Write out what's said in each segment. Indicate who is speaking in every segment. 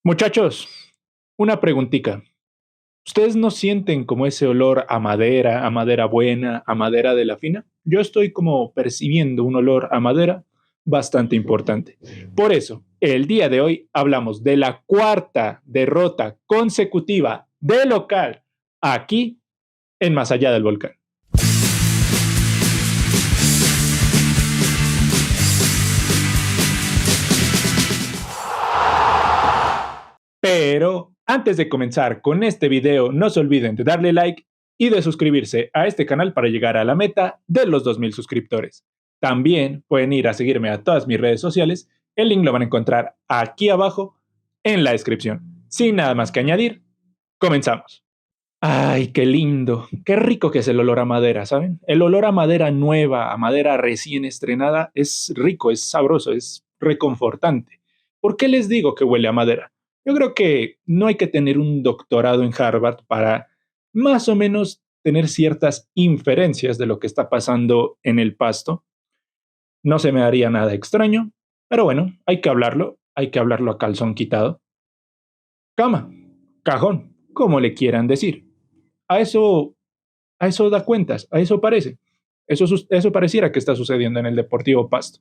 Speaker 1: Muchachos, una preguntita. ¿Ustedes no sienten como ese olor a madera buena, a madera de la fina? Yo estoy como percibiendo un olor a madera bastante importante. Por eso, el día de hoy hablamos de la cuarta derrota consecutiva de local aquí en Más Allá del Volcán. Pero antes de comenzar con este video, no se olviden de darle like y de suscribirse a este canal para llegar a la meta de los 2000 suscriptores. También pueden ir a seguirme a todas mis redes sociales. El link lo van a encontrar aquí abajo en la descripción. Sin nada más que añadir, comenzamos. Ay, qué lindo, qué rico que es el olor a madera, ¿saben? El olor a madera nueva, a madera recién estrenada, es rico, es sabroso, es reconfortante. ¿Por qué les digo que huele a madera? Yo creo que no hay que tener un doctorado en Harvard para más o menos tener ciertas inferencias de lo que está pasando en el pasto. No se me haría nada extraño, pero bueno, hay que hablarlo a calzón quitado. Cama, cajón, como le quieran decir. A eso A eso da cuentas, a eso parece. Eso pareciera que está sucediendo en el Deportivo Pasto.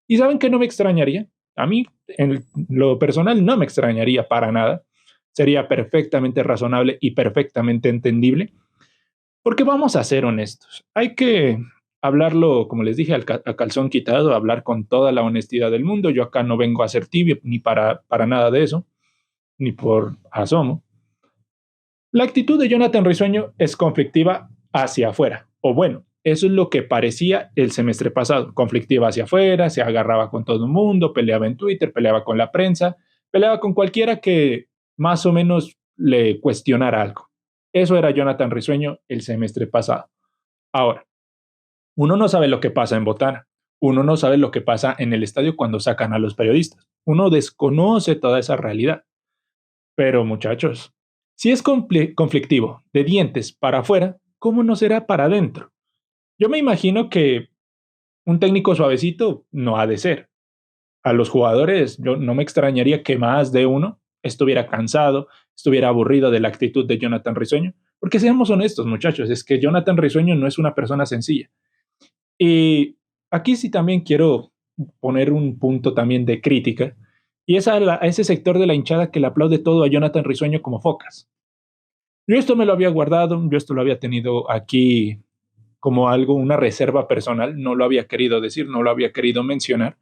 Speaker 1: ¿Y saben que no me extrañaría? A mí, en lo personal, no me extrañaría para nada. Sería perfectamente razonable y perfectamente entendible. Porque vamos a ser honestos. Hay que hablarlo, como les dije, a calzón quitado, hablar con toda la honestidad del mundo. Yo acá no vengo a ser tibio ni para nada de eso, ni por asomo. La actitud de Jonathan Risueño es conflictiva hacia afuera, o bueno, eso es lo que parecía el semestre pasado, conflictiva hacia afuera, se agarraba con todo el mundo, peleaba en Twitter, peleaba con la prensa, peleaba con cualquiera que más o menos le cuestionara algo. Eso era Jonathan Risueño el semestre pasado. Ahora, uno no sabe lo que pasa en Botana, uno no sabe lo que pasa en el estadio cuando sacan a los periodistas, uno desconoce toda esa realidad. Pero muchachos, si es conflictivo de dientes para afuera, ¿cómo no será para adentro? Yo me imagino que un técnico suavecito no ha de ser. A los jugadores, yo no me extrañaría que más de uno estuviera cansado, estuviera aburrido de la actitud de Jonathan Risueño, porque seamos honestos, muchachos, es que Jonathan Risueño no es una persona sencilla. Y aquí sí también quiero poner un punto también de crítica, y es a ese sector de la hinchada que le aplaude todo a Jonathan Risueño como focas. Yo esto me lo había guardado, yo esto lo había tenido aquí como algo, una reserva personal, no lo había querido decir, no lo había querido mencionar,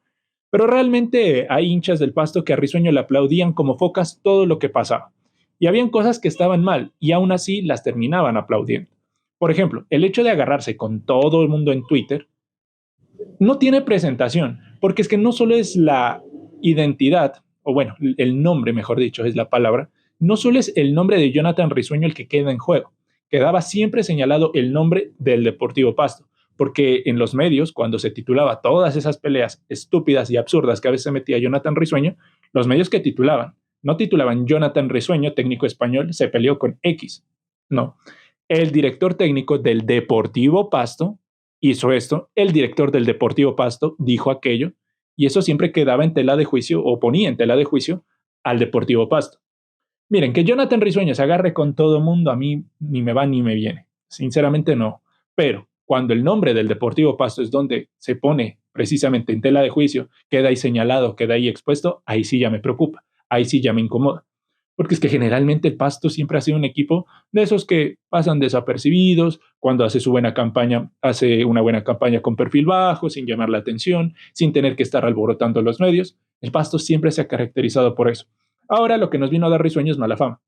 Speaker 1: pero realmente hay hinchas del Pasto que a Risueño le aplaudían como focas todo lo que pasaba. Y habían cosas que estaban mal y aún así las terminaban aplaudiendo. Por ejemplo, el hecho de agarrarse con todo el mundo en Twitter no tiene presentación, porque es que no solo es la identidad, o bueno, el nombre, mejor dicho, es la palabra, no solo es el nombre de Jonathan Risueño el que queda en juego, quedaba siempre señalado el nombre del Deportivo Pasto, porque en los medios, cuando se titulaba todas esas peleas estúpidas y absurdas que a veces metía Jonathan Risueño, los medios que titulaban, no titulaban Jonathan Risueño, técnico español, se peleó con X, no, el director técnico del Deportivo Pasto hizo esto, el director del Deportivo Pasto dijo aquello, y eso siempre quedaba en tela de juicio o ponía en tela de juicio al Deportivo Pasto. Miren, que Jonathan Risueño se agarre con todo el mundo, a mí ni me va ni me viene. Sinceramente no. Pero cuando el nombre del Deportivo Pasto es donde se pone precisamente en tela de juicio, queda ahí señalado, queda ahí expuesto, ahí sí ya me preocupa, ahí sí ya me incomoda. Porque es que generalmente el Pasto siempre ha sido un equipo de esos que pasan desapercibidos, cuando hace su buena campaña, hace una buena campaña con perfil bajo, sin llamar la atención, sin tener que estar alborotando los medios. El Pasto siempre se ha caracterizado por eso. Ahora lo que nos vino a dar Risueño es mala fama.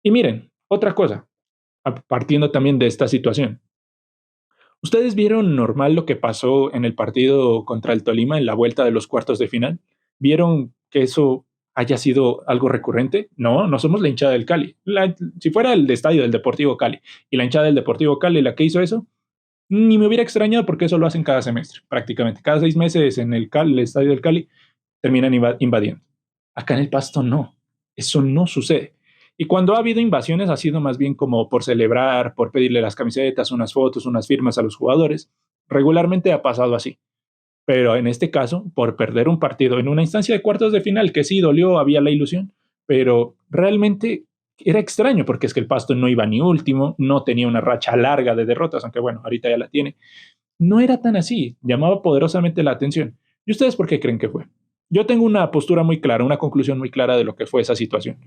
Speaker 1: Y miren, otra cosa, partiendo también de esta situación. ¿Ustedes vieron normal lo que pasó en el partido contra el Tolima en la vuelta de los cuartos de final? ¿Vieron que eso haya sido algo recurrente? No, no somos la hinchada del Cali. Si fuera el estadio del Deportivo Cali y la hinchada del Deportivo Cali la que hizo eso, ni me hubiera extrañado porque eso lo hacen cada semestre, prácticamente. Cada 6 meses en el estadio del Cali terminan invadiendo. Acá en el Pasto no, eso no sucede. Y cuando ha habido invasiones ha sido más bien como por celebrar, por pedirle las camisetas, unas fotos, unas firmas a los jugadores. Regularmente ha pasado así. Pero en este caso, por perder un partido en una instancia de cuartos de final, que sí dolió, había la ilusión, pero realmente era extraño porque es que el Pasto no iba ni último, no tenía una racha larga de derrotas, aunque bueno, ahorita ya la tiene. No era tan así, llamaba poderosamente la atención. ¿Y ustedes por qué creen que fue? Yo tengo una postura muy clara, una conclusión muy clara de lo que fue esa situación.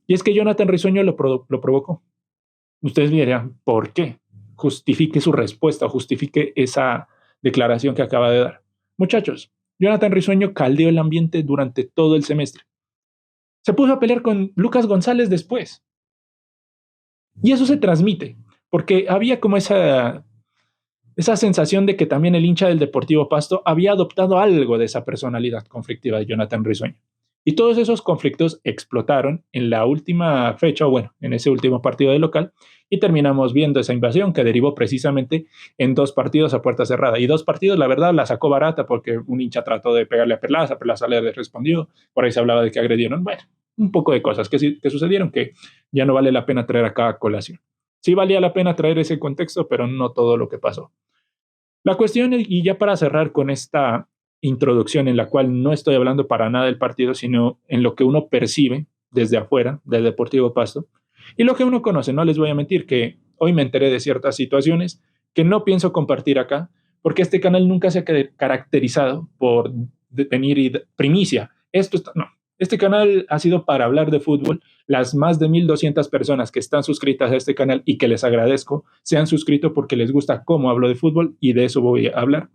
Speaker 1: Y es que Jonathan Risueño lo provocó. Ustedes me dirán, ¿por qué? Justifique su respuesta, justifique esa declaración que acaba de dar. Muchachos, Jonathan Risueño caldeó el ambiente durante todo el semestre. Se puso a pelear con Lucas González después. Y eso se transmite, porque había como esa sensación de que también el hincha del Deportivo Pasto había adoptado algo de esa personalidad conflictiva de Jonathan Risueño. Y todos esos conflictos explotaron en la última fecha, o bueno, en ese último partido de local, y terminamos viendo esa invasión que derivó precisamente en 2 partidos a puerta cerrada. Y 2 partidos, la verdad, la sacó barata porque un hincha trató de pegarle a Perlaza le respondió, por ahí se hablaba de que agredieron. Bueno, un poco de cosas que sucedieron que ya no vale la pena traer acá a colación. Sí valía la pena traer ese contexto, pero no todo lo que pasó. La cuestión, y ya para cerrar con esta introducción en la cual no estoy hablando para nada del partido, sino en lo que uno percibe desde afuera del Deportivo Pasto y lo que uno conoce, no les voy a mentir que hoy me enteré de ciertas situaciones que no pienso compartir acá, porque este canal nunca se ha caracterizado por venir y primicia. No, este canal ha sido para hablar de fútbol. Las más de 1,200 personas que están suscritas a este canal y que les agradezco, se han suscrito porque les gusta cómo hablo de fútbol y de eso voy a hablar.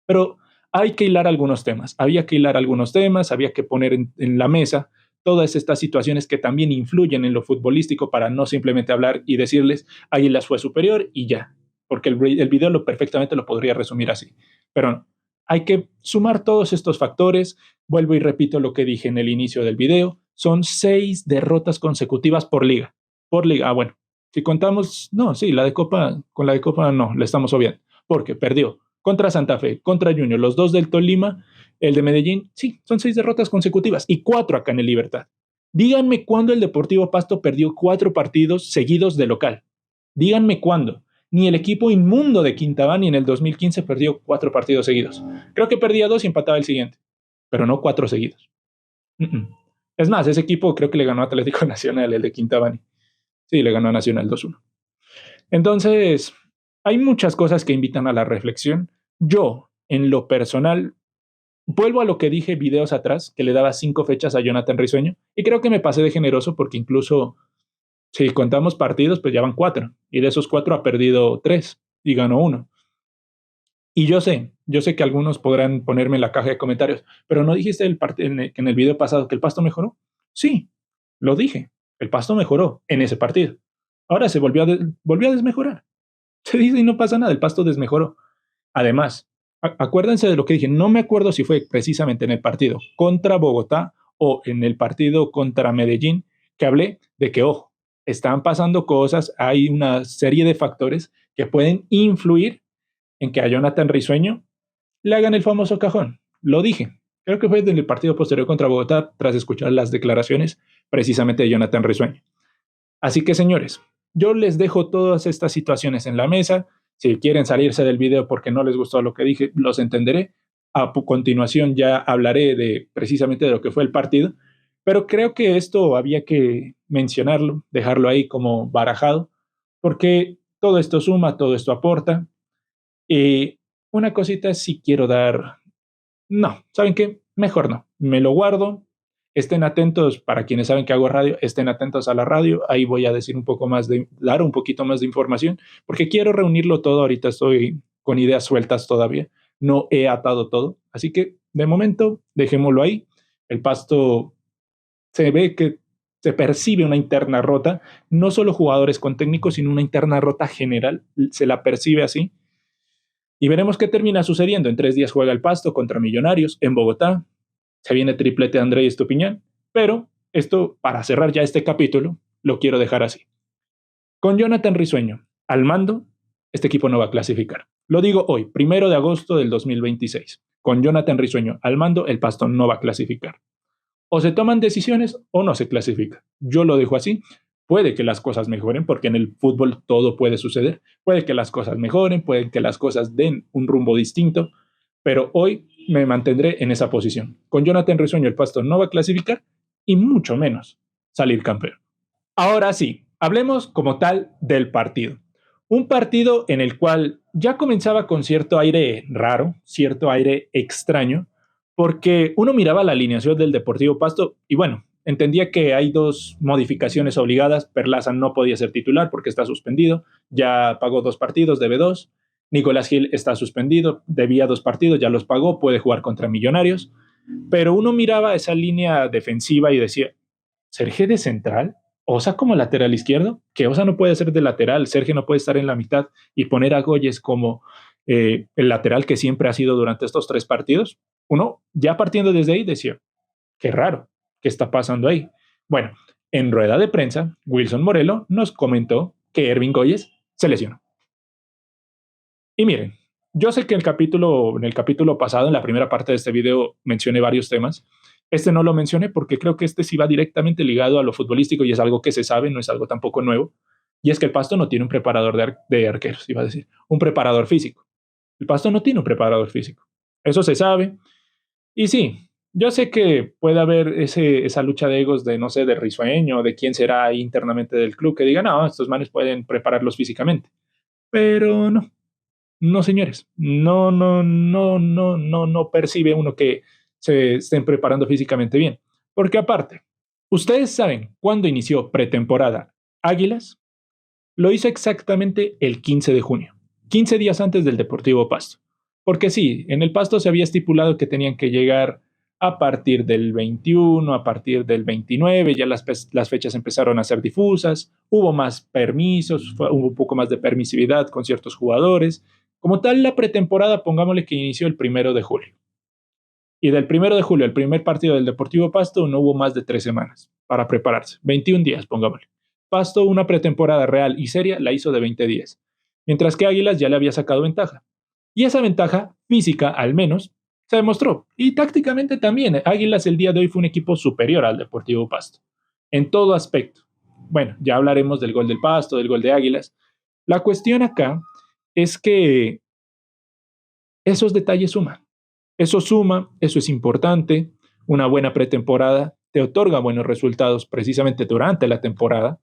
Speaker 1: Pero hay que hilar algunos temas, había que hilar algunos temas, había que poner en la mesa todas estas situaciones que también influyen en lo futbolístico para no simplemente hablar y decirles, Águilas fue superior y ya, porque el video perfectamente lo podría resumir así. Pero no, hay que sumar todos estos factores. Vuelvo y repito lo que dije en el inicio del video, son 6 derrotas consecutivas por liga. Por liga, bueno, si contamos, no, sí, con la de Copa no, le estamos obviando, porque perdió contra Santa Fe, contra Junior, los 2 del Tolima, el de Medellín, sí, son 6 derrotas consecutivas y 4 acá en el Libertad. Díganme cuándo el Deportivo Pasto perdió 4 partidos seguidos de local. Díganme cuándo. Ni el equipo inmundo de Quintabani en el 2015 perdió 4 partidos seguidos. Creo que perdía 2 y empataba el siguiente, pero no 4 seguidos. Es más, ese equipo creo que le ganó a Atlético Nacional, el de Quintabani. Sí, le ganó a Nacional 2-1. Entonces, hay muchas cosas que invitan a la reflexión. Yo, en lo personal, vuelvo a lo que dije videos atrás, que le daba 5 fechas a Jonathan Risueño, y creo que me pasé de generoso porque incluso si contamos partidos, pues ya van 4, y de esos 4 ha perdido 3 y ganó 1. Y yo sé que algunos podrán ponerme en la caja de comentarios, pero ¿no dijiste en el video pasado que el Pasto mejoró? Sí, lo dije, el Pasto mejoró en ese partido. Ahora se volvió a desmejorar. Se dice y no pasa nada, el Pasto desmejoró. Además, acuérdense de lo que dije, no me acuerdo si fue precisamente en el partido contra Bogotá o en el partido contra Medellín, que hablé de que, ojo, están pasando cosas, hay una serie de factores que pueden influir en que a Jonathan Risueño le hagan el famoso cajón. Lo dije, creo que fue en el partido posterior contra Bogotá, tras escuchar las declaraciones precisamente de Jonathan Risueño. Así que, señores, yo les dejo todas estas situaciones en la mesa. Si quieren salirse del video porque no les gustó lo que dije, los entenderé. A continuación ya hablaré precisamente de lo que fue el partido, pero creo que esto había que mencionarlo, dejarlo ahí como barajado, porque todo esto suma, todo esto aporta. Y una cosita sí quiero dar. No, ¿saben qué? Mejor no. Me lo guardo. Estén atentos, para quienes saben que hago radio, estén atentos a la radio. Ahí voy a decir un poco más dar un poquito más de información, porque quiero reunirlo todo. Ahorita estoy con ideas sueltas todavía. No he atado todo. Así que, de momento, dejémoslo ahí. El Pasto se ve que se percibe una interna rota, no solo jugadores con técnicos, sino una interna rota general. Se la percibe así. Y veremos qué termina sucediendo. En 3 días juega el Pasto contra Millonarios en Bogotá. Se viene triplete de André Estupiñán. Pero esto, para cerrar ya este capítulo, lo quiero dejar así. Con Jonathan Risueño al mando, este equipo no va a clasificar. Lo digo hoy, 1 de agosto del 2026. Con Jonathan Risueño al mando, el Pasto no va a clasificar. O se toman decisiones o no se clasifica. Yo lo dejo así. Puede que las cosas mejoren, porque en el fútbol todo puede suceder. Puede que las cosas mejoren, puede que las cosas den un rumbo distinto, pero hoy me mantendré en esa posición. Con Jonathan Risueño el Pasto no va a clasificar y mucho menos salir campeón. Ahora sí, hablemos como tal del partido. Un partido en el cual ya comenzaba con cierto aire raro, cierto aire extraño, porque uno miraba la alineación del Deportivo Pasto y bueno, entendía que hay dos modificaciones obligadas. Perlaza no podía ser titular porque está suspendido, ya pagó 2 partidos, debe 2. Nicolás Gil está suspendido, debía 2 partidos, ya los pagó, puede jugar contra Millonarios. Pero uno miraba esa línea defensiva y decía, ¿Sergio de central? Osa como lateral izquierdo, que Osa no puede ser de lateral, Sergio no puede estar en la mitad y poner a Goyes como el lateral que siempre ha sido durante estos 3 partidos. Uno, ya partiendo desde ahí, decía, qué raro, ¿qué está pasando ahí? Bueno, en rueda de prensa, Wilson Morelo nos comentó que Ervin Goyes se lesionó. Y miren, yo sé que en el capítulo pasado, en la primera parte de este video, mencioné varios temas. Este no lo mencioné porque creo que este sí va directamente ligado a lo futbolístico y es algo que se sabe, no es algo tampoco nuevo. Y es que el Pasto no tiene un preparador de arqueros, iba a decir, un preparador físico. El Pasto no tiene un preparador físico. Eso se sabe. Y sí, yo sé que puede haber esa lucha de egos de, no sé, de Risueño, de quién será internamente del club, que digan, no, estos manes pueden prepararlos físicamente. Pero no, no, señores, no percibe uno que se estén preparando físicamente bien. Porque aparte, ustedes saben cuándo inició pretemporada Águilas, lo hizo exactamente el 15 de junio, 15 días antes del Deportivo Pasto. Porque sí, en el Pasto se había estipulado que tenían que llegar a partir del 21, a partir del 29, ya las fechas empezaron a ser difusas, hubo más permisos, hubo un poco más de permisividad con ciertos jugadores. Como tal, la pretemporada, pongámosle que inició el 1 de julio. Y del 1 de julio al primer partido del Deportivo Pasto no hubo más de 3 semanas para prepararse, 21 días, pongámosle. Pasto, una pretemporada real y seria, la hizo de 20 días, mientras que Águilas ya le había sacado ventaja. Y esa ventaja, física al menos, se demostró. Y tácticamente también, Águilas el día de hoy fue un equipo superior al Deportivo Pasto, en todo aspecto. Bueno, ya hablaremos del gol del Pasto, del gol de Águilas. La cuestión acá es que esos detalles suman. Eso suma, eso es importante. Una buena pretemporada te otorga buenos resultados precisamente durante la temporada.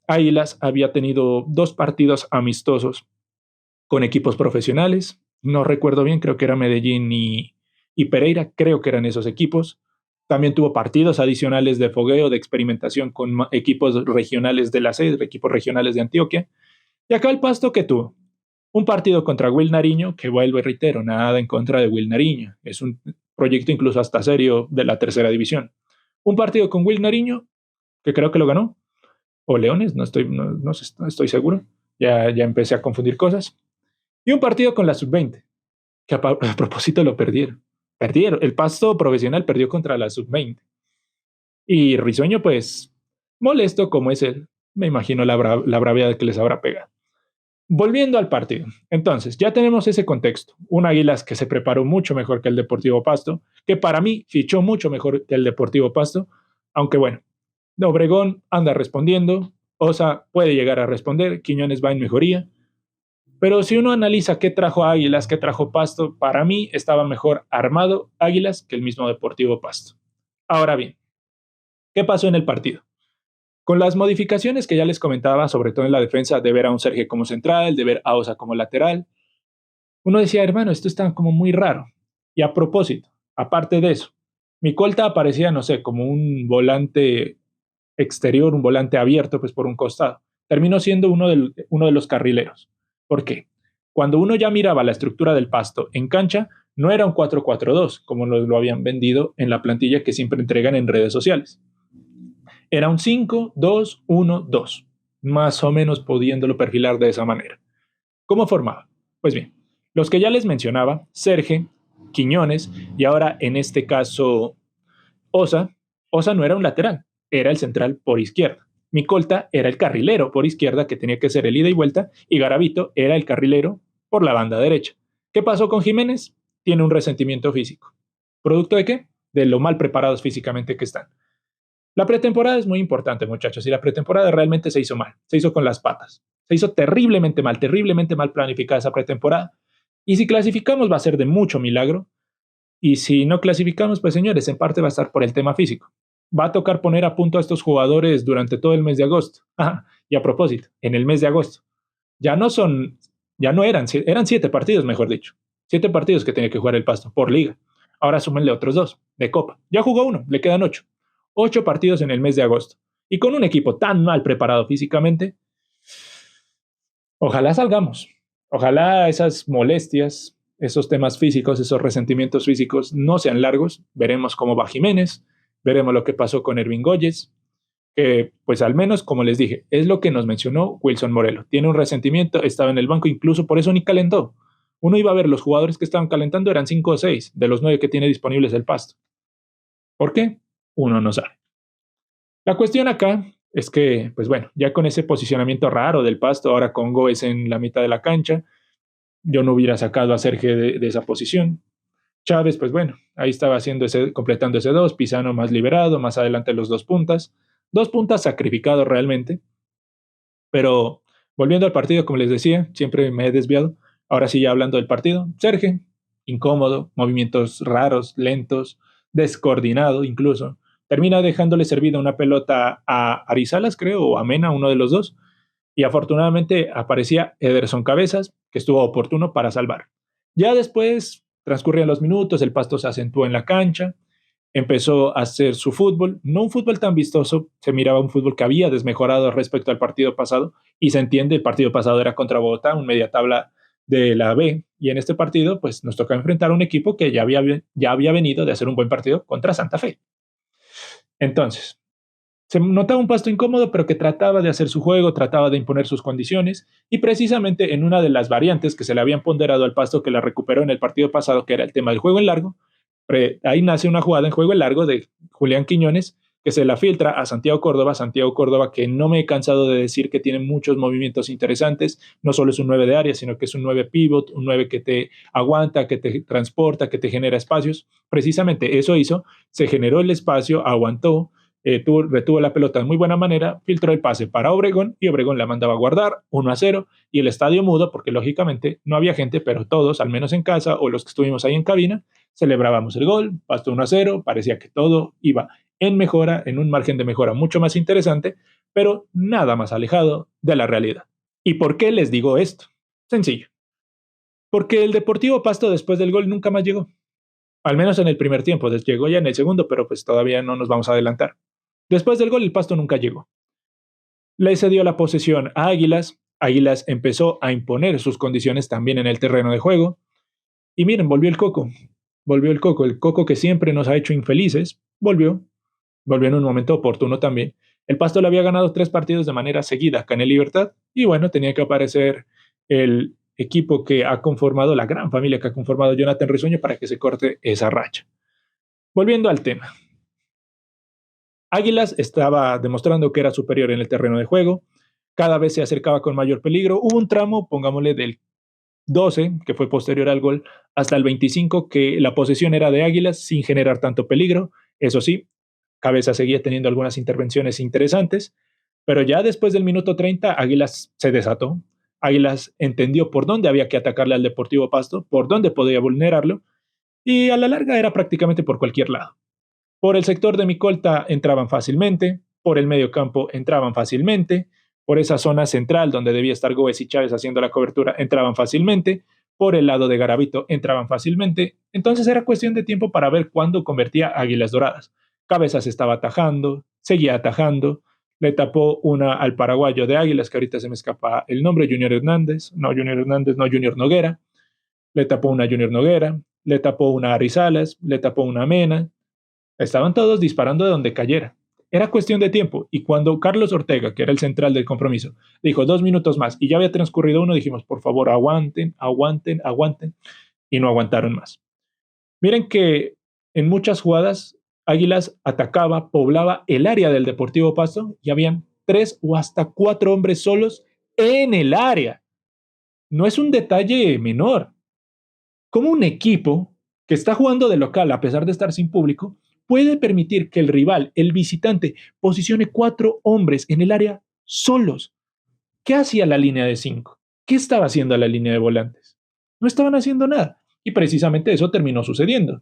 Speaker 1: Águilas había tenido 2 partidos amistosos con equipos profesionales. No recuerdo bien, creo que era Medellín y Pereira, creo que eran esos equipos. También tuvo partidos adicionales de fogueo, de experimentación con equipos regionales de la sede, equipos regionales de Antioquia. Y acá el Pasto que tuvo un partido contra Will Nariño, que vuelvo y reitero, nada en contra de Will Nariño. Es un proyecto incluso hasta serio de la tercera división. Un partido con Will Nariño, que creo que lo ganó, o Leones, no estoy seguro. Ya empecé a confundir cosas. Y un partido con la sub-20, que a propósito lo perdieron. Perdieron. El Pasto profesional perdió contra la sub-20. Y Risueño, pues, molesto como es él, me imagino la braviada que les habrá pegado. Volviendo al partido, entonces ya tenemos ese contexto. Un Águilas que se preparó mucho mejor que el Deportivo Pasto, que para mí fichó mucho mejor que el Deportivo Pasto, aunque bueno, Obregón anda respondiendo, Osa puede llegar a responder, Quiñones va en mejoría, pero si uno analiza qué trajo Águilas, qué trajo Pasto, para mí estaba mejor armado Águilas que el mismo Deportivo Pasto. Ahora bien, ¿qué pasó en el partido? Con las modificaciones que ya les comentaba, sobre todo en la defensa, de ver a un Sergio como central, de ver a Osa como lateral, uno decía, hermano, esto está como muy raro. Y a propósito, aparte de eso, mi colta aparecía, no sé, como un volante exterior, un volante abierto, pues por un costado. Terminó siendo uno de los carrileros. ¿Por qué? Cuando uno ya miraba la estructura del Pasto en cancha, no era un 4-4-2, como lo habían vendido en la plantilla que siempre entregan en redes sociales. Era un 5-2-1-2, más o menos pudiéndolo perfilar de esa manera. ¿Cómo formaba? Pues bien, los que ya les mencionaba, Serge, Quiñones y ahora en este caso Osa. Osa no era un lateral, era el central por izquierda. Micolta era el carrilero por izquierda que tenía que ser el ida y vuelta y Garavito era el carrilero por la banda derecha. ¿Qué pasó con Jiménez? Tiene un resentimiento físico. ¿Producto de qué? De lo mal preparados físicamente que están. La pretemporada es muy importante, muchachos, y la pretemporada realmente se hizo mal, se hizo con las patas, se hizo terriblemente mal planificada esa pretemporada. Y si clasificamos va a ser de mucho milagro. Y si no clasificamos, pues señores, en parte va a estar por el tema físico. Va a tocar poner a punto a estos jugadores durante todo el mes de agosto. Ah, y a propósito, en el mes de agosto, ya no son, ya no eran, eran 7 partidos, mejor dicho. 7 partidos que tenía que jugar el Pasto por liga. Ahora súmenle otros 2 de Copa. Ya jugó uno, le quedan 8. 8 partidos en el mes de agosto. Y con un equipo tan mal preparado físicamente, ojalá salgamos. Ojalá esas molestias, esos temas físicos, esos resentimientos físicos no sean largos. Veremos cómo va Jiménez, veremos lo que pasó con Ervin Góyez, que pues al menos, como les dije, es lo que nos mencionó Wilson Morelo. Tiene un resentimiento, estaba en el banco, incluso por eso ni calentó. Uno iba a ver los jugadores que estaban calentando, eran 5 o 6 de los 9 que tiene disponibles el Pasto. ¿Por qué? Uno no sabe. La cuestión acá es que, pues bueno, ya con ese posicionamiento raro del Pasto, ahora con Gómez en la mitad de la cancha, yo no hubiera sacado a Sergio de esa posición. Chávez, pues bueno, ahí estaba haciendo completando ese 2, Pisano más liberado, más adelante los 2 puntas. 2 puntas sacrificados realmente, pero volviendo al partido, como les decía, siempre me he desviado. Ahora sí, ya hablando del partido, Sergio, incómodo, movimientos raros, lentos, descoordinado incluso. Termina dejándole servida una pelota a Arizalas, creo, o a Mena, uno de los dos, y afortunadamente aparecía Ederson Cabezas, que estuvo oportuno para salvar. Ya después transcurrían los minutos, el Pasto se acentuó en la cancha, empezó a hacer su fútbol, no un fútbol tan vistoso, se miraba un fútbol que había desmejorado respecto al partido pasado, y se entiende, el partido pasado era contra Bogotá, un media tabla de la B, y en este partido pues nos toca enfrentar a un equipo que ya había venido de hacer un buen partido contra Santa Fe. Entonces, se notaba un Pasto incómodo, pero que trataba de hacer su juego, trataba de imponer sus condiciones, y precisamente en una de las variantes que se le habían ponderado al Pasto, que la recuperó en el partido pasado, que era el tema del juego en largo, ahí nace una jugada en juego en largo de Julián Quiñones, que se la filtra a Santiago Córdoba, que no me he cansado de decir que tiene muchos movimientos interesantes, no solo es un 9 de área, sino que es un 9 pivot, un 9 que te aguanta, que te transporta, que te genera espacios. Precisamente eso hizo, se generó el espacio, aguantó, retuvo la pelota de muy buena manera, filtró el pase para Obregón y Obregón la mandaba a guardar 1-0 y el estadio mudo porque lógicamente no había gente, pero todos, al menos en casa o los que estuvimos ahí en cabina, celebrábamos el gol, bastó 1-0, parecía que todo iba en mejora, en un margen de mejora mucho más interesante, pero nada más alejado de la realidad. ¿Y por qué les digo esto? Sencillo. Porque el Deportivo Pasto después del gol nunca más llegó. Al menos en el primer tiempo, llegó ya en el segundo, pero pues todavía no nos vamos a adelantar. Después del gol, el Pasto nunca llegó. Le cedió la posesión a Águilas. Águilas empezó a imponer sus condiciones también en el terreno de juego. Y miren, volvió el Coco. Volvió el Coco que siempre nos ha hecho infelices. Volvió en un momento oportuno también. El Pasto le había ganado 3 partidos de manera seguida acá en el Libertad. Y bueno, tenía que aparecer el equipo que ha conformado, la gran familia que ha conformado Jonathan Risueño para que se corte esa racha. Volviendo al tema. Águilas estaba demostrando que era superior en el terreno de juego, cada vez se acercaba con mayor peligro. Hubo un tramo, pongámosle, del 12, que fue posterior al gol, hasta el 25, que la posesión era de Águilas sin generar tanto peligro. Eso sí, Cabeza seguía teniendo algunas intervenciones interesantes, pero ya después del minuto 30, Águilas se desató. Águilas entendió por dónde había que atacarle al Deportivo Pasto, por dónde podía vulnerarlo, y a la larga era prácticamente por cualquier lado. Por el sector de mi colta entraban fácilmente, por el medio campo entraban fácilmente, por esa zona central donde debía estar Gómez y Chávez haciendo la cobertura entraban fácilmente, por el lado de Garavito entraban fácilmente. Entonces era cuestión de tiempo para ver cuándo convertía Águilas Doradas. Cabezas estaba atajando, seguía atajando, le tapó una al paraguayo de Águilas, que ahorita se me escapa el nombre, Junior Noguera, le tapó una Junior Noguera, le tapó una a Arizalas, le tapó una Mena, estaban todos disparando de donde cayera. Era cuestión de tiempo. Y cuando Carlos Ortega, que era el central del compromiso, dijo 2 minutos más y ya había transcurrido uno, dijimos, por favor, aguanten, aguanten, aguanten. Y no aguantaron más. Miren que en muchas jugadas, Águilas atacaba, poblaba el área del Deportivo Pasto y habían 3 o hasta 4 hombres solos en el área. No es un detalle menor. Como un equipo que está jugando de local a pesar de estar sin público puede permitir que el rival, el visitante, posicione 4 hombres en el área solos? ¿Qué hacía la línea de 5? ¿Qué estaba haciendo la línea de volantes? No estaban haciendo nada. Y precisamente eso terminó sucediendo.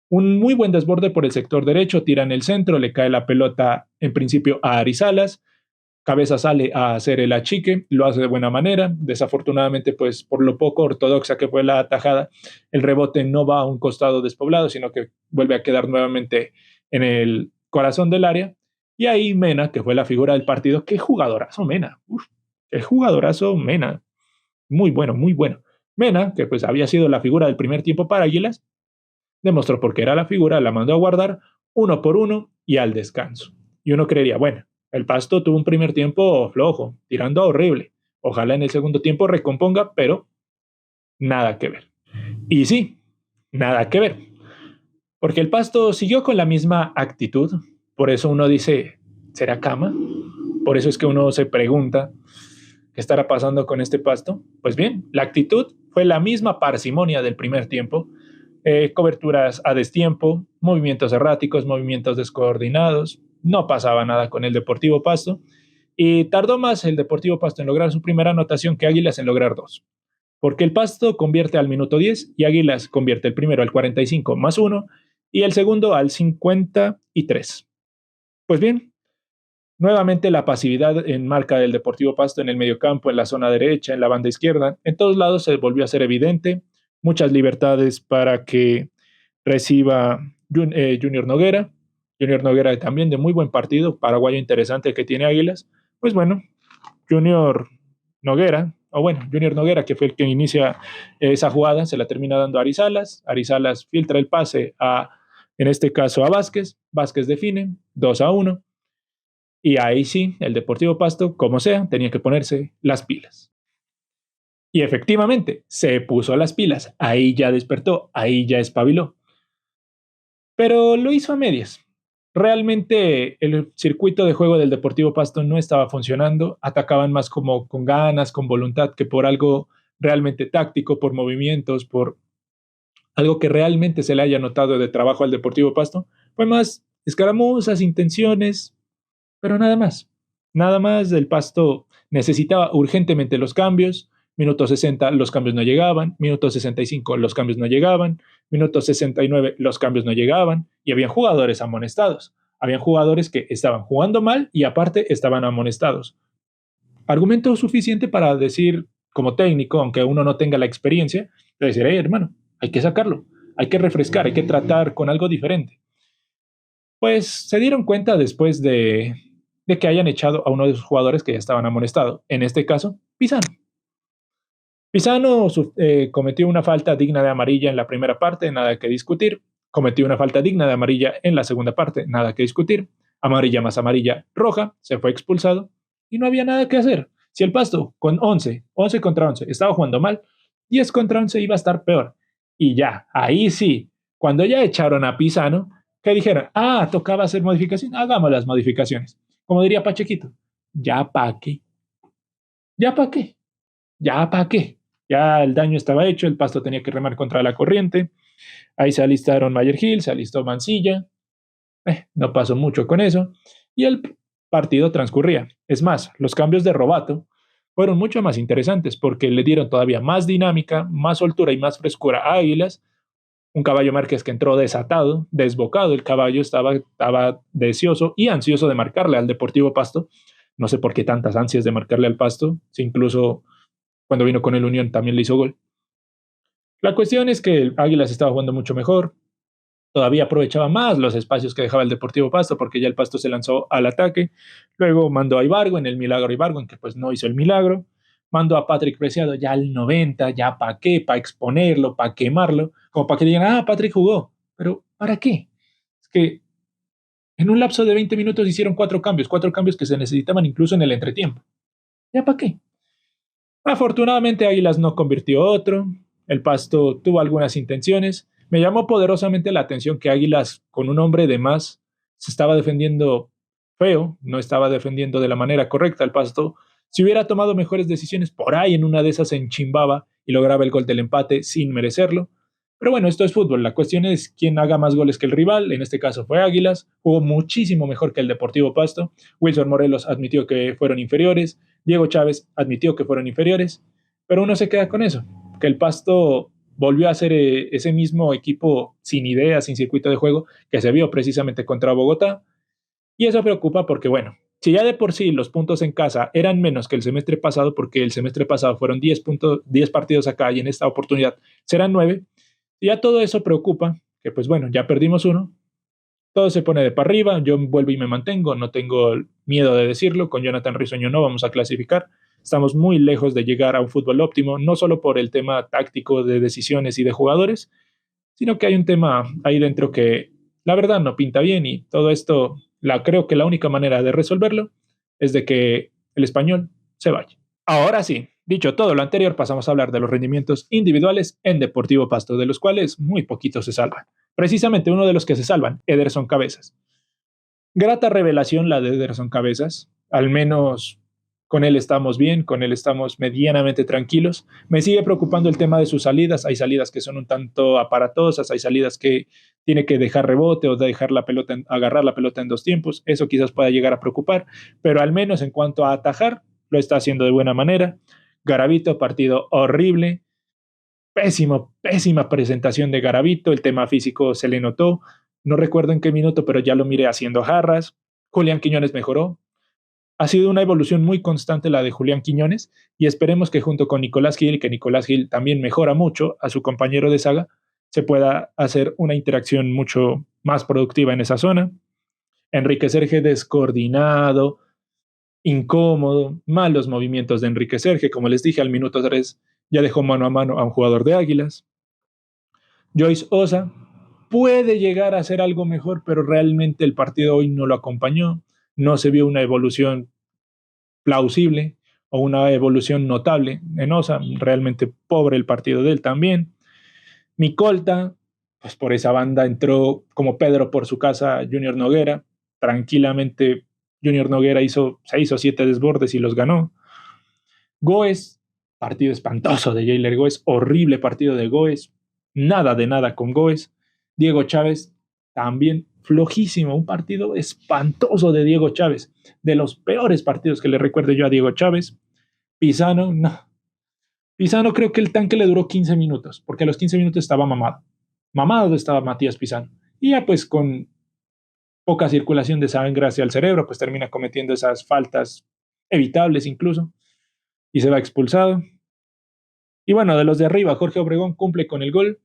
Speaker 1: Un muy buen desborde por el sector derecho, tira en el centro, le cae la pelota en principio a Arizalas, Cabeza sale a hacer el achique, lo hace de buena manera, desafortunadamente pues por lo poco ortodoxa que fue la atajada, el rebote no va a un costado despoblado, sino que vuelve a quedar nuevamente en el corazón del área, y ahí Mena, que fue la figura del partido, qué jugadorazo Mena, qué jugadorazo Mena, muy bueno, muy bueno. Mena, que pues había sido la figura del primer tiempo para Águilas, demostró por qué era la figura, la mandó a guardar uno por uno y al descanso. Y uno creería, bueno, el Pasto tuvo un primer tiempo flojo, tirando a horrible. Ojalá en el segundo tiempo recomponga, pero nada que ver. Y sí, nada que ver. Porque el Pasto siguió con la misma actitud. Por eso uno dice, ¿será cama? Por eso es que uno se pregunta, ¿qué estará pasando con este Pasto? Pues bien, la actitud fue la misma parsimonia del primer tiempo, coberturas a destiempo, movimientos erráticos, movimientos descoordinados. No pasaba nada con el Deportivo Pasto y tardó más el Deportivo Pasto en lograr su primera anotación que Águilas en lograr dos. Porque el Pasto convierte al minuto 10 y Águilas convierte el primero al 45 más 1 y el segundo al 53. Pues bien, nuevamente la pasividad en marca del Deportivo Pasto en el mediocampo, en la zona derecha, en la banda izquierda, en todos lados se volvió a ser evidente. Muchas libertades para que reciba Junior Noguera. Junior Noguera también de muy buen partido, paraguayo interesante que tiene Águilas. Pues bueno, Junior Noguera, o bueno, Junior Noguera, que fue el que inicia esa jugada, se la termina dando a Arizalas. Arizalas filtra el pase a, en este caso, a Vázquez. Vázquez define 2-1. Y ahí sí, el Deportivo Pasto, como sea, tenía que ponerse las pilas. Y efectivamente, se puso las pilas. Ahí ya despertó, ahí ya espabiló. Pero lo hizo a medias. Realmente el circuito de juego del Deportivo Pasto no estaba funcionando. Atacaban más como con ganas, con voluntad, que por algo realmente táctico, por movimientos, por algo que realmente se le haya notado de trabajo al Deportivo Pasto. Fue más escaramuzas, intenciones, pero nada más. Nada más del Pasto necesitaba urgentemente los cambios. Minuto 60 los cambios no llegaban, minuto 65 los cambios no llegaban, minuto 69 los cambios no llegaban y había jugadores amonestados. Habían jugadores que estaban jugando mal y aparte estaban amonestados. Argumento suficiente para decir como técnico, aunque uno no tenga la experiencia, de decir, hey, hermano, hay que sacarlo, hay que refrescar, hay que tratar con algo diferente. Pues se dieron cuenta después de que hayan echado a uno de sus jugadores que ya estaban amonestados. En este caso, Pisano. Pisano cometió una falta digna de amarilla en la primera parte, nada que discutir. Cometió una falta digna de amarilla en la segunda parte, nada que discutir. Amarilla más amarilla, roja, se fue expulsado y no había nada que hacer. Si el Pasto con 11 contra 11 estaba jugando mal, 10 contra 11 iba a estar peor. Y ya, ahí sí, cuando ya echaron a Pisano, que dijeron, tocaba hacer modificaciones, hagamos las modificaciones. Como diría Pachequito, ya pa' qué, ya pa' qué, ya pa' qué. Ya el daño estaba hecho, el Pasto tenía que remar contra la corriente. Ahí se alistaron Mayer Hill, se alistó Mancilla. No pasó mucho con eso. Y el partido transcurría. Es más, los cambios de Robato fueron mucho más interesantes porque le dieron todavía más dinámica, más soltura y más frescura a Águilas. Un caballo Márquez que entró desatado, desbocado. El caballo estaba deseoso y ansioso de marcarle al Deportivo Pasto. No sé por qué tantas ansias de marcarle al Pasto, si incluso cuando vino con el Unión también le hizo gol. La cuestión es que el Águilas estaba jugando mucho mejor, todavía aprovechaba más los espacios que dejaba el Deportivo Pasto porque ya el Pasto se lanzó al ataque. Luego mandó a Ibargo en el milagro Ibargo, en que pues no hizo el milagro. Mandó a Patrick Preciado ya al 90, ya para qué, para exponerlo, para quemarlo, como para que digan, Patrick jugó. Pero ¿para qué? Es que en un lapso de 20 minutos hicieron cuatro cambios que se necesitaban incluso en el entretiempo. ¿Ya para qué? Afortunadamente Águilas no convirtió otro, el Pasto tuvo algunas intenciones. Me llamó poderosamente la atención que Águilas, con un hombre de más, se estaba defendiendo feo, no estaba defendiendo de la manera correcta. El Pasto, si hubiera tomado mejores decisiones, por ahí en una de esas se enchimbaba y lograba el gol del empate sin merecerlo. Pero bueno, esto es fútbol. La cuestión es quién haga más goles que el rival. En este caso fue Águilas. Jugó muchísimo mejor que el Deportivo Pasto. Wilson Morelos admitió que fueron inferiores. Diego Chávez admitió que fueron inferiores. Pero uno se queda con eso. que el Pasto volvió a ser ese mismo equipo sin ideas, sin circuito de juego que se vio precisamente contra Bogotá. Y eso preocupa porque, bueno, si ya de por sí los puntos en casa eran menos que el semestre pasado, porque el semestre pasado fueron 10 partidos acá y en esta oportunidad serán 9, y ya todo eso preocupa, que pues bueno, ya perdimos uno, todo se pone de para arriba, yo vuelvo y me mantengo, no tengo miedo de decirlo, con Jonathan Risueño no vamos a clasificar, estamos muy lejos de llegar a un fútbol óptimo, no solo por el tema táctico de decisiones y de jugadores, sino que hay un tema ahí dentro que la verdad no pinta bien y todo esto, creo que la única manera de resolverlo es de que el español se vaya. Ahora sí, dicho todo lo anterior, pasamos a hablar de los rendimientos individuales en Deportivo Pasto, de los cuales muy poquitos se salvan. Precisamente uno de los que se salvan, Ederson Cabezas. Grata revelación la de Ederson Cabezas, al menos con él estamos bien, con él estamos medianamente tranquilos. Me sigue preocupando el tema de sus salidas, hay salidas que son un tanto aparatosas, hay salidas que tiene que dejar rebote o dejar la pelota, agarrar la pelota en dos tiempos, eso quizás pueda llegar a preocupar, pero al menos en cuanto a atajar, lo está haciendo de buena manera. Garavito, partido horrible, pésima presentación de Garavito, el tema físico se le notó, no recuerdo en qué minuto, pero ya lo miré haciendo jarras. Julián Quiñones mejoró. Ha sido una evolución muy constante la de Julián Quiñones y esperemos que junto con Nicolás Gil, que Nicolás Gil también mejora mucho a su compañero de saga, se pueda hacer una interacción mucho más productiva en esa zona. Enrique Serge descoordinado, incómodo, malos movimientos de Enrique Serge, como les dije al minuto 3 ya dejó mano a mano a un jugador de Águilas. Joyce Osa puede llegar a hacer algo mejor, pero realmente el partido hoy no lo acompañó, no se vio una evolución plausible o una evolución notable en Osa, realmente pobre el partido de él también. Micolta, pues por esa banda entró como Pedro por su casa Junior Noguera, tranquilamente Junior Noguera hizo 6 o 7 desbordes y los ganó. Goes, partido espantoso de Jailer Goes, horrible partido de Goes, nada de nada con Goes. Diego Chávez, también flojísimo, un partido espantoso de Diego Chávez, de los peores partidos que le recuerdo yo a Diego Chávez. Pisano, no. Pisano creo que el tanque le duró 15 minutos, porque a los 15 minutos estaba mamado. Mamado estaba Matías Pisano. Y ya pues con poca circulación de sangre hacia el cerebro, pues termina cometiendo esas faltas evitables incluso y se va expulsado. Y bueno, de los de arriba, Jorge Obregón cumple con el gol,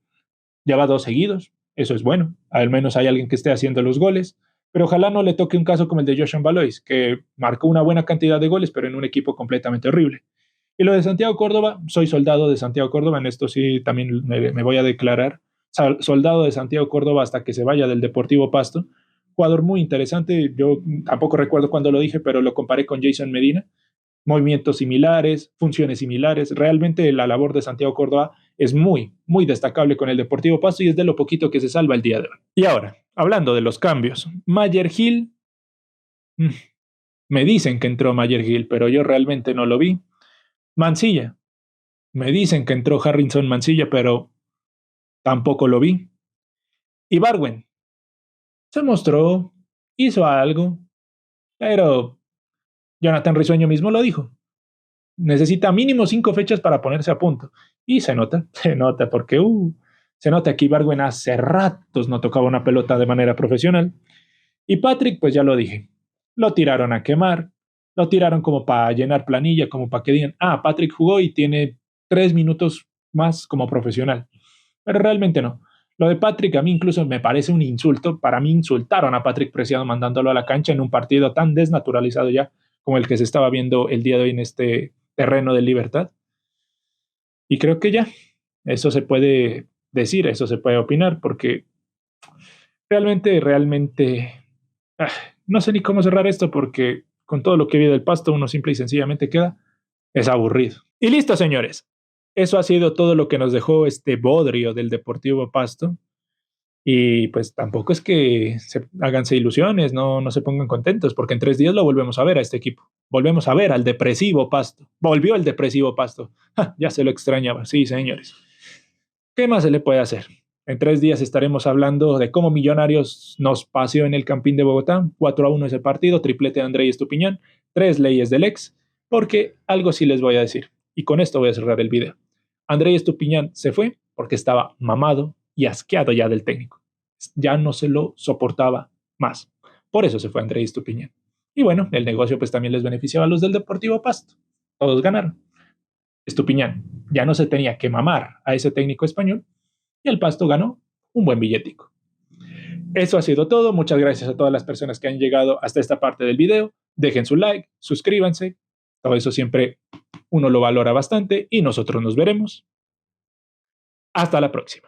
Speaker 1: ya va 2 seguidos, eso es bueno, al menos hay alguien que esté haciendo los goles, pero ojalá no le toque un caso como el de Joshan Valois, que marcó una buena cantidad de goles, pero en un equipo completamente horrible. Y lo de Santiago Córdoba, soy soldado de Santiago Córdoba, en esto sí también me voy a declarar, soldado de Santiago Córdoba hasta que se vaya del Deportivo Pasto, jugador muy interesante, yo tampoco recuerdo cuándo lo dije, pero lo comparé con Jason Medina, movimientos similares, funciones similares. Realmente la labor de Santiago Córdoba es muy destacable con el Deportivo Pasto y es de lo poquito que se salva el día de hoy. Y ahora, hablando de los cambios, Mayer Gil, me dicen que entró Mayer Gil, pero yo realmente no lo vi. Mancilla, me dicen que entró Harrison Mancilla, pero tampoco lo vi. Y Barwen, se mostró, hizo algo, pero Jonathan Risueño mismo lo dijo. Necesita mínimo 5 fechas para ponerse a punto. Y se nota, porque se nota que Ibargüen hace ratos no tocaba una pelota de manera profesional. Y Patrick, pues ya lo dije, lo tiraron a quemar, lo tiraron como para llenar planilla, como para que digan, Patrick jugó y tiene 3 minutos más como profesional. Pero realmente no. Lo de Patrick a mí incluso me parece un insulto. Para mí insultaron a Patrick Preciado mandándolo a la cancha en un partido tan desnaturalizado ya como el que se estaba viendo el día de hoy en este terreno de Libertad. Y creo que ya, eso se puede decir, eso se puede opinar, porque realmente, ah, no sé ni cómo cerrar esto, porque con todo lo que vi del Pasto, uno simple y sencillamente queda, es aburrido. Y listo, señores. Eso ha sido todo lo que nos dejó este bodrio del Deportivo Pasto. Y pues tampoco es que háganse ilusiones, no se pongan contentos, porque en 3 días lo volvemos a ver a este equipo. Volvemos a ver al depresivo Pasto. Volvió el depresivo Pasto. Ya se lo extrañaba, sí, señores. ¿Qué más se le puede hacer? En 3 días estaremos hablando de cómo Millonarios nos paseó en el Campín de Bogotá. 4-1 ese partido, triplete de André Estupiñán, 3 leyes del ex, porque algo sí les voy a decir. Y con esto voy a cerrar el video. Andrés Estupiñán se fue porque estaba mamado y asqueado ya del técnico. Ya no se lo soportaba más. Por eso se fue Andrés Estupiñán. Y bueno, el negocio pues también les beneficiaba a los del Deportivo Pasto. Todos ganaron. Estupiñán ya no se tenía que mamar a ese técnico español y el Pasto ganó un buen billetico. Eso ha sido todo. Muchas gracias a todas las personas que han llegado hasta esta parte del video. Dejen su like, suscríbanse. Todo eso siempre uno lo valora bastante y nosotros nos veremos. Hasta la próxima.